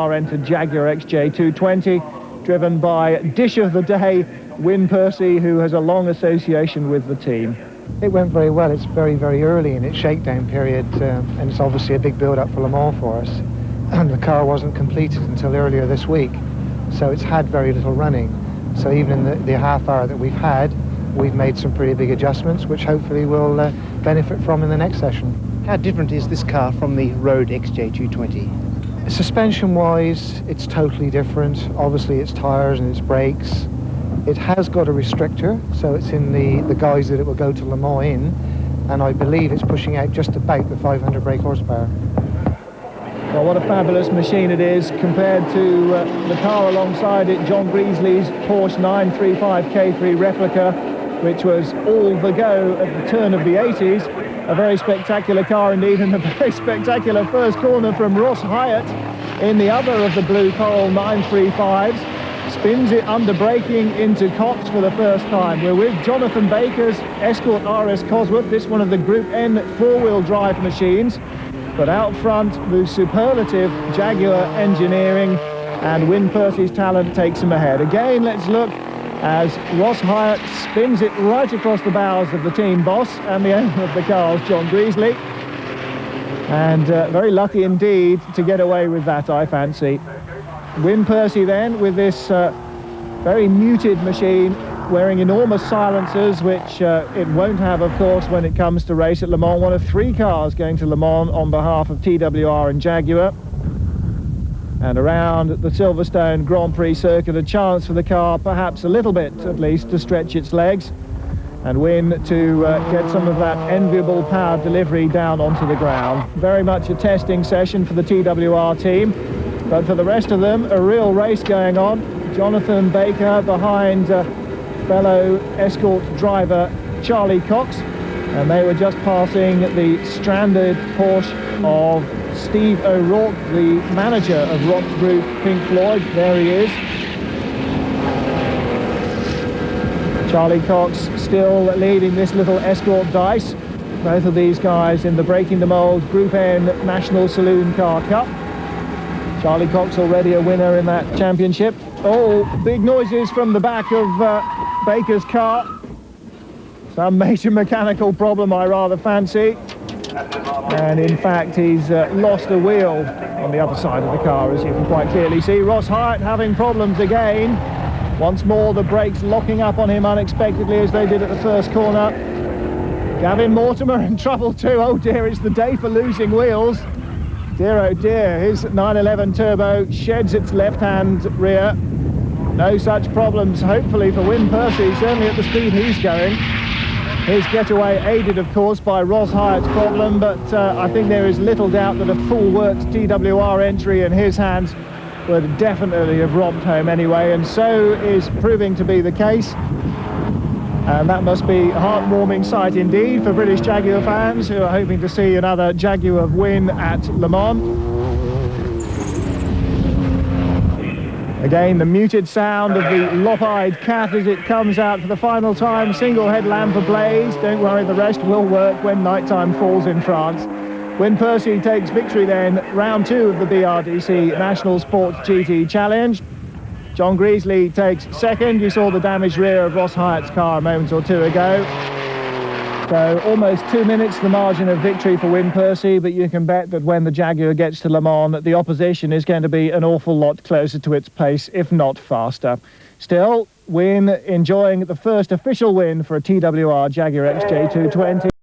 Entered Jaguar XJ220, driven by Dish of the Day, Win Percy, who has a long association with the team. It went very well. It's very, very early in its shakedown period, and it's obviously a big build-up for Le Mans for us. And the car wasn't completed until earlier this week, so it's had very little running. So even in the half hour that we've had, we've made some pretty big adjustments, which hopefully we'll benefit from in the next session. How different is this car from the road XJ220? Suspension-wise, it's totally different. Obviously, its tyres and its brakes. It has got a restrictor, so it's in the guise that it will go to Le Mans in, and I believe it's pushing out just about the 500 brake horsepower. Well, what a fabulous machine it is compared to the car alongside it, John Greasley's Porsche 935 K3 replica, which was all the go at the turn of the 80s. A very spectacular car indeed, and a very spectacular first corner from Ross Hyatt in the other of the blue coral 935s. Spins it under braking into Cox for the first time. We're with Jonathan Baker's Escort RS Cosworth, this one of the Group N four-wheel drive machines. But out front, the superlative Jaguar engineering, and Win Percy's talent takes him ahead. Again, let's look as Ross Hyatt spins it right across the bows of the team boss and the owner of the cars, John Greasley. And very lucky indeed to get away with that, I fancy. Win Percy then with this very muted machine, wearing enormous silencers, which it won't have, of course, when it comes to race at Le Mans. One of three cars going to Le Mans on behalf of TWR and Jaguar. And around the Silverstone Grand Prix circuit, a chance for the car, perhaps a little bit at least, to stretch its legs and Win to get some of that enviable power delivery down onto the ground. Very much a testing session for the TWR team, but for the rest of them, a real race going on. Jonathan Baker behind fellow Escort driver Charlie Cox, and they were just passing the stranded Porsche of Steve O'Rourke, the manager of rock group Pink Floyd. There he is. Charlie Cox still leading this little Escort dice. Both of these guys in the Breaking the Mold Group N National Saloon Car Cup. Charlie Cox already a winner in that championship. Oh, big noises from the back of Baker's car. Some major mechanical problem, I rather fancy. And in fact, he's lost a wheel on the other side of the car, as you can quite clearly see. Ross Hyatt having problems again. Once more, the brakes locking up on him unexpectedly, as they did at the first corner. Gavin Mortimer in trouble too. Oh dear, it's the day for losing wheels. Dear oh dear, his 911 Turbo sheds its left-hand rear. No such problems, hopefully, for Win Percy, certainly at the speed he's going. His getaway aided, of course, by Ross Hyatt's problem, but I think there is little doubt that a full-worked TWR entry in his hands would definitely have romped home anyway, and so is proving to be the case. And that must be a heartwarming sight indeed for British Jaguar fans who are hoping to see another Jaguar win at Le Mans. Again, the muted sound of the lop-eyed cat as it comes out for the final time. Single headlamp ablaze. Don't worry, the rest will work when nighttime falls in France. Win Percy takes victory then, round 2 of the BRDC National Sports GT Challenge. John Greasley takes second. You saw the damaged rear of Ross Hyatt's car a moment or two ago. So almost 2 minutes the margin of victory for Win Percy, but you can bet that when the Jaguar gets to Le Mans, the opposition is going to be an awful lot closer to its pace, if not faster. Still, Win enjoying the first official win for a TWR Jaguar XJ220.